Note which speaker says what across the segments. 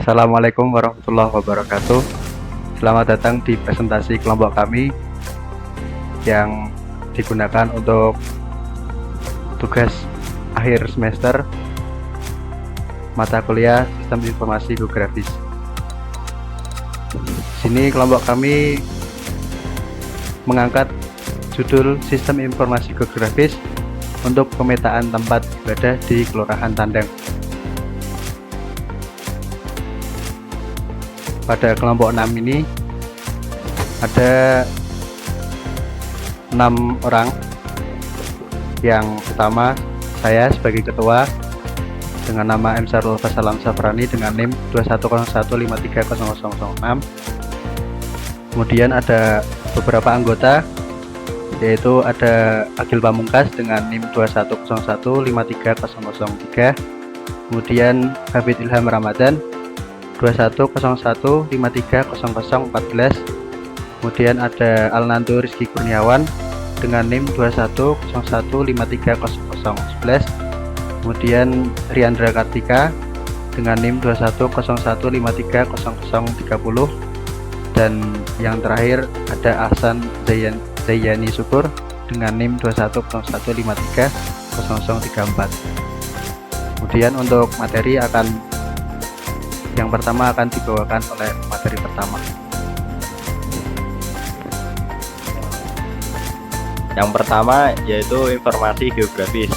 Speaker 1: Assalamualaikum warahmatullahi wabarakatuh. Selamat datang di presentasi kelompok kami yang digunakan untuk tugas akhir semester mata kuliah Sistem Informasi Geografis. Sini kelompok kami mengangkat judul Sistem Informasi Geografis untuk pemetaan tempat ibadah di Kelurahan Tandang. Pada kelompok 6 ini ada 6 orang. Yang pertama saya sebagai ketua dengan nama M. Sarul Fasalam Safrani dengan NIM 210153006. Kemudian ada beberapa anggota, yaitu ada Agil Pamungkas dengan NIM 210153003. Kemudian Habib Ilham Ramadan 21015300014. Kemudian ada Alnantu Rizky Kurniawan dengan NIM 21015300011. Kemudian Riandra Kartika dengan NIM 21015300030. Dan yang terakhir ada Ahsan Zayyani Syukur dengan NIM 21015300034. Kemudian untuk materi yang pertama akan dibawakan oleh materi pertama.
Speaker 2: Yang pertama yaitu informasi geografis.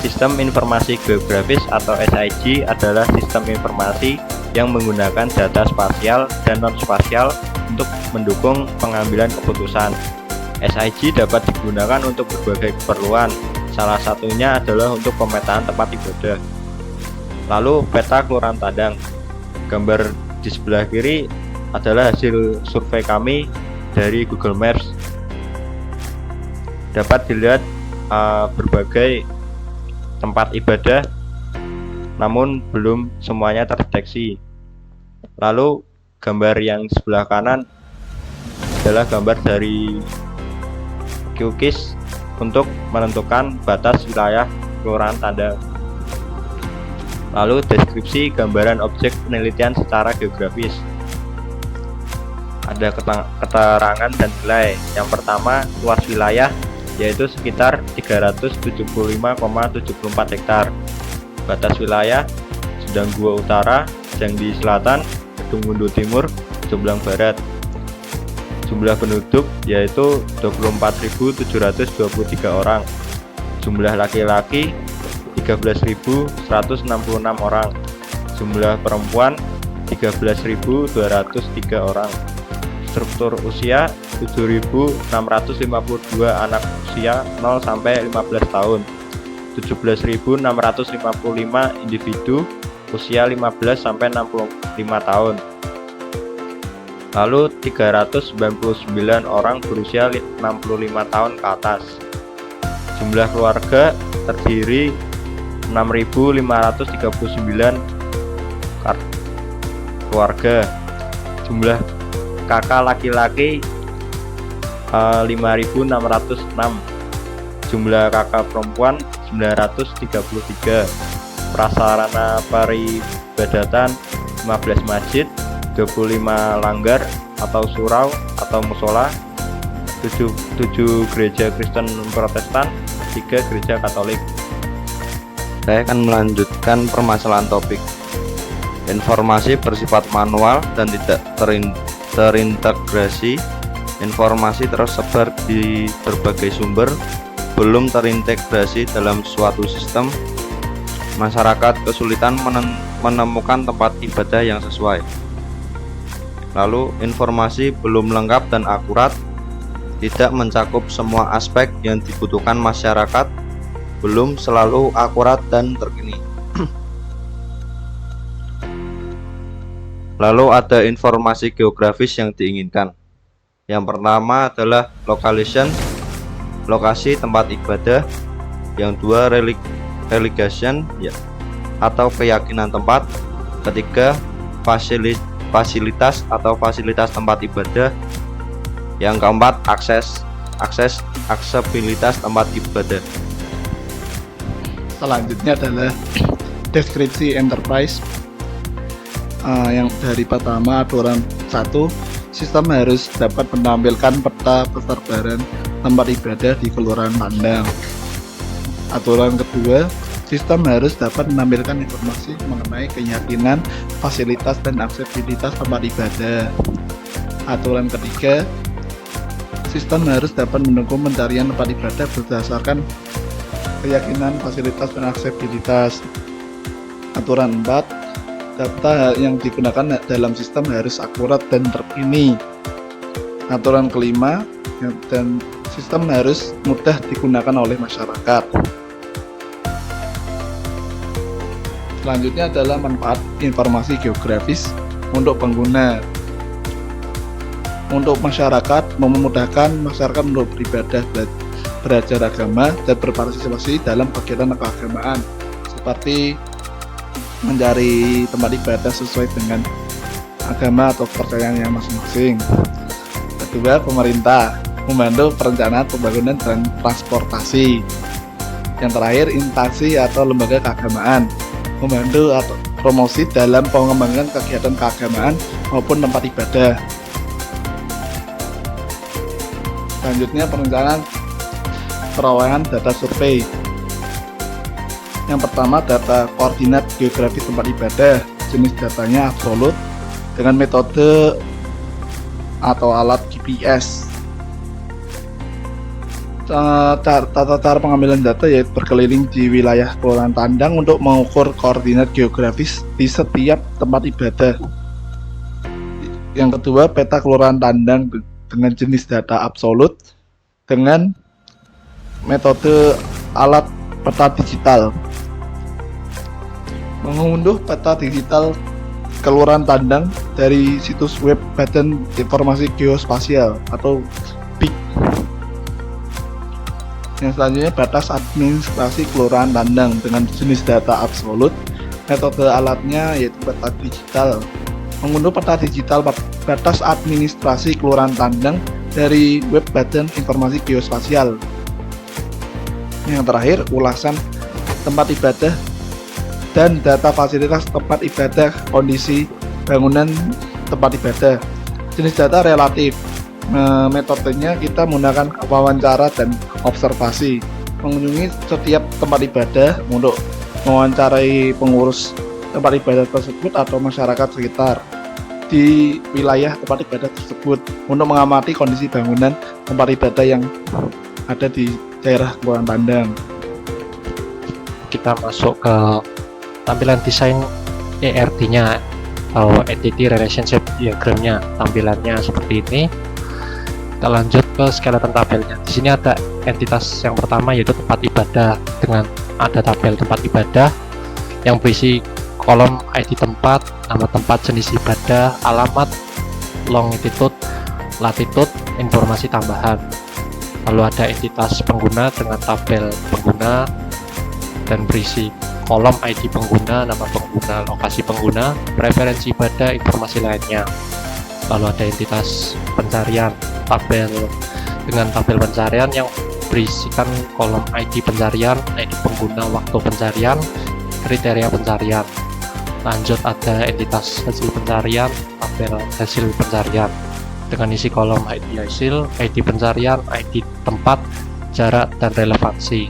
Speaker 2: Sistem informasi geografis atau SIG adalah sistem informasi yang menggunakan data spasial dan non-spasial untuk mendukung pengambilan keputusan. SIG dapat digunakan untuk berbagai keperluan, salah satunya adalah untuk pemetaan tempat ibadah. Lalu peta Kelurahan Tandang. Gambar di sebelah kiri adalah hasil survei kami dari Google Maps. Dapat dilihat berbagai tempat ibadah, namun belum semuanya terdeteksi. Lalu gambar yang sebelah kanan adalah gambar dari QGIS untuk menentukan batas wilayah Kelurahan Tandang. Lalu deskripsi gambaran objek penelitian secara geografis. Ada keterangan dan nilai. Yang pertama, luas wilayah yaitu sekitar 375,74 hektar. Batas wilayah Sedang Gua Utara, Jangdi Selatan, Kedung Mundu Timur, Jomblang Barat. Jumlah penduduk yaitu 24.723 orang. Jumlah laki-laki 13.166 orang. Jumlah perempuan 13.203 orang. Struktur usia 7.652 anak usia 0 sampai 15 tahun. 17.655 individu usia 15 sampai 65 tahun. Lalu 399 orang berusia 65 tahun ke atas. Jumlah keluarga terdiri 6.539 keluarga. Jumlah kakak laki-laki 5.606. Jumlah kakak perempuan 933. Prasarana peribadatan 15 masjid, 25 langgar atau surau atau musola, 7 gereja Kristen Protestan, 3 gereja Katolik.
Speaker 3: Saya akan melanjutkan permasalahan topik. Informasi bersifat manual dan tidak terintegrasi. Informasi tersebar di berbagai sumber, belum terintegrasi dalam suatu sistem. Masyarakat kesulitan menemukan tempat ibadah yang sesuai. Lalu informasi belum lengkap dan akurat, tidak mencakup semua aspek yang dibutuhkan masyarakat, belum selalu akurat dan terkini. Lalu ada informasi geografis yang diinginkan. Yang pertama adalah location, lokasi tempat ibadah. Yang dua relegation atau keyakinan tempat. Ketiga fasilitas atau fasilitas tempat ibadah. Yang keempat aksesibilitas tempat ibadah.
Speaker 4: Selanjutnya adalah deskripsi enterprise. Yang dari pertama, aturan 1, sistem harus dapat menampilkan peta persebaran tempat ibadah di kelurahan Tandang. Aturan kedua, sistem harus dapat menampilkan informasi mengenai keyakinan, fasilitas, dan aksesibilitas tempat ibadah. Aturan ketiga, sistem harus dapat mendukung pencarian tempat ibadah berdasarkan keyakinan, fasilitas, dan aksesibilitas. Aturan 4, data yang digunakan dalam sistem harus akurat dan terkini. Aturan kelima, dan sistem harus mudah digunakan oleh masyarakat. Selanjutnya adalah manfaat informasi geografis untuk pengguna. Untuk masyarakat, memudahkan masyarakat untuk beribadah, belajar agama, dan berpartisipasi dalam kegiatan keagamaan, seperti mencari tempat ibadah sesuai dengan agama atau kepercayaan yang masing-masing. Kedua, pemerintah membantu perencanaan pembangunan dan transportasi. Yang terakhir, instansi atau lembaga keagamaan membantu atau promosi dalam pengembangan kegiatan keagamaan maupun tempat ibadah. Selanjutnya, perencanaan perolehan data survei. Yang pertama, data koordinat geografis tempat ibadah. Jenis datanya absolut dengan metode atau alat GPS. Tata cara pengambilan data yaitu berkeliling di wilayah Kelurahan Tandang untuk mengukur koordinat geografis di setiap tempat ibadah. Yang kedua, peta Kelurahan Tandang dengan jenis data absolut dengan metode alat peta digital. Mengunduh peta digital Kelurahan Tandang dari situs web Badan Informasi Geospasial atau BIG. Yang selanjutnya, batas administrasi Kelurahan Tandang dengan jenis data absolut. Metode alatnya yaitu peta digital. Mengunduh peta digital batas administrasi Kelurahan Tandang dari web Badan Informasi Geospasial. Yang terakhir, ulasan tempat ibadah dan data fasilitas tempat ibadah, kondisi bangunan tempat ibadah. Jenis data relatif. Metodenya kita menggunakan wawancara dan observasi. Mengunjungi setiap tempat ibadah untuk mewawancarai pengurus tempat ibadah tersebut atau masyarakat sekitar di wilayah tempat ibadah tersebut untuk mengamati kondisi bangunan tempat ibadah yang ada di daerah Kelurahan Tandang.
Speaker 5: Kita masuk ke tampilan desain ERD-nya atau Entity Relationship Diagram-nya. Tampilannya seperti ini. Kita lanjut ke skeleton tabelnya. Di sini ada entitas yang pertama yaitu tempat ibadah dengan ada tabel tempat ibadah yang berisi kolom ID tempat, nama tempat, jenis ibadah, alamat, longitude, latitude, informasi tambahan. Lalu ada entitas pengguna dengan tabel pengguna dan berisi kolom ID pengguna, nama pengguna, lokasi pengguna, preferensi ibadah, informasi lainnya. Lalu ada entitas pencarian, tabel dengan tabel pencarian yang berisikan kolom ID pencarian, ID pengguna, waktu pencarian, kriteria pencarian. Lanjut ada entitas hasil pencarian, tabel hasil pencarian dengan isi kolom ID hasil, ID pencarian, ID tempat, jarak, dan relevansi.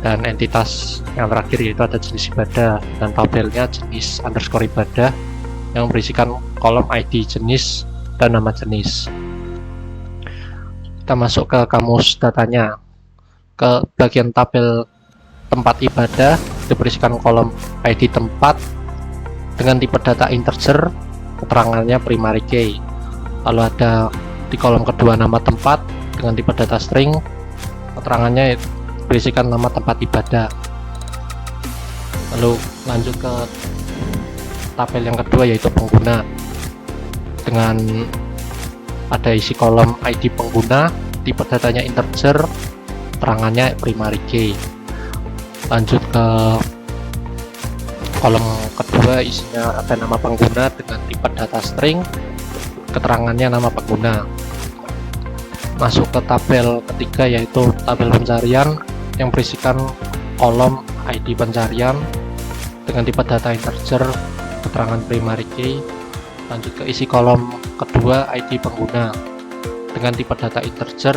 Speaker 5: Dan entitas yang terakhir yaitu ada jenis ibadah dan tabelnya jenis underscore ibadah yang berisikan kolom ID jenis dan nama jenis. Kita masuk ke kamus datanya. Ke bagian tabel tempat ibadah itu berisikan kolom ID tempat dengan tipe data integer, keterangannya primary key. Lalu ada di kolom kedua nama tempat dengan tipe data string, keterangannya berisikan nama tempat ibadah. Lalu lanjut ke tabel yang kedua yaitu pengguna dengan ada isi kolom ID pengguna, tipe datanya integer, keterangannya primary key. Lanjut ke kolom kedua, isinya ada nama pengguna dengan tipe data string, keterangannya nama pengguna. Masuk ke tabel ketiga yaitu tabel pencarian yang berisikan kolom ID pencarian dengan tipe data integer, keterangan primary key. Lanjut ke isi kolom kedua, ID pengguna dengan tipe data integer,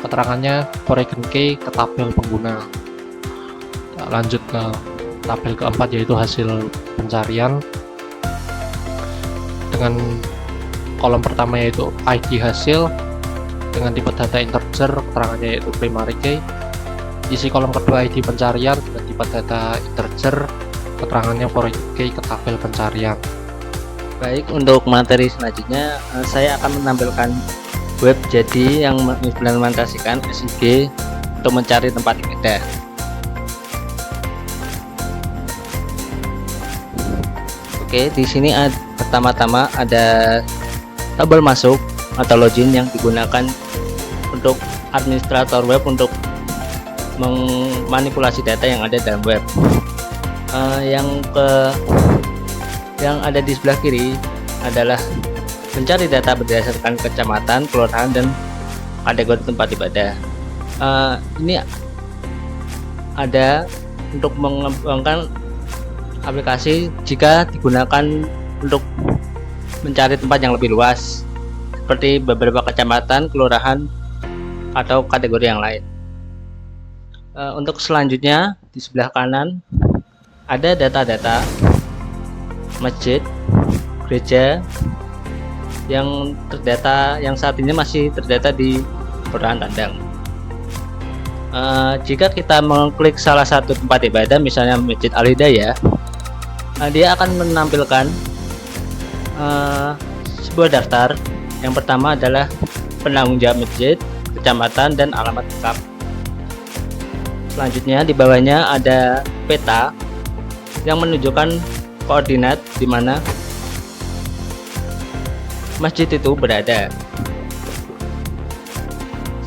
Speaker 5: keterangannya foreign key ke tabel pengguna. Lanjut ke tabel keempat, yaitu hasil pencarian dengan kolom pertama yaitu ID hasil dengan tipe data integer, keterangannya yaitu primary key. Isi kolom kedua ID pencarian dengan tipe data integer, keterangannya foreign key ke tabel pencarian.
Speaker 6: Baik, untuk materi selanjutnya saya akan menampilkan web jadi yang mengimplementasikan SIG untuk mencari tempat ibadah. Oke, di sini pertama-tama ada tabel masuk atau login yang digunakan untuk administrator web untuk memanipulasi data yang ada dalam web. Yang ada di sebelah kiri adalah mencari data berdasarkan kecamatan, kelurahan, dan kategori tempat ibadah. Ini ada untuk mengembangkan aplikasi jika digunakan untuk mencari tempat yang lebih luas, seperti beberapa kecamatan, kelurahan, atau kategori yang lain. Untuk selanjutnya di sebelah kanan ada data-data masjid, gereja yang terdata, yang saat ini masih terdata di Kelurahan Tandang. Jika kita mengklik salah satu tempat ibadah, misalnya Masjid Al Hidayah, dia akan menampilkan sebuah daftar. Yang pertama adalah penanggung jawab masjid, kecamatan, dan alamat lengkap. Selanjutnya di bawahnya ada peta yang menunjukkan koordinat di mana masjid itu berada.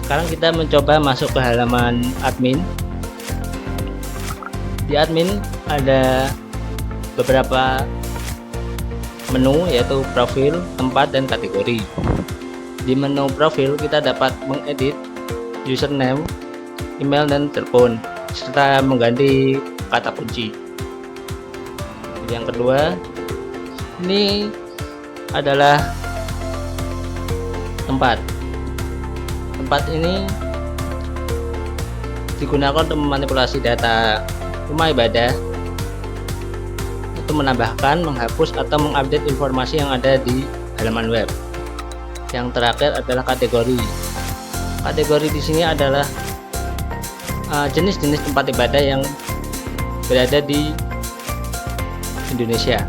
Speaker 6: Sekarang kita mencoba masuk ke halaman admin. Di admin ada beberapa menu, yaitu profil, tempat, dan kategori. Di menu profil kita dapat mengedit username, email, dan telepon, serta mengganti kata kunci. Yang kedua, ini adalah tempat. Tempat ini digunakan untuk memanipulasi data rumah ibadah, untuk menambahkan, menghapus, atau mengupdate informasi yang ada di halaman web. Yang terakhir adalah kategori. Kategori di sini adalah jenis-jenis tempat ibadah yang berada di Indonesia.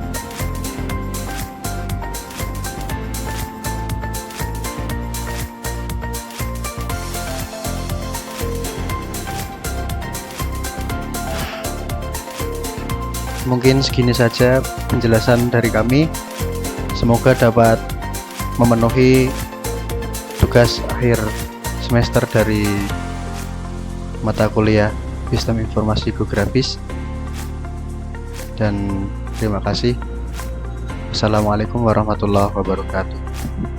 Speaker 1: Mungkin segini saja penjelasan dari kami. Semoga dapat memenuhi tugas akhir semester dari mata kuliah Sistem Informasi Geografis. Dan terima kasih. Assalamualaikum warahmatullahi wabarakatuh.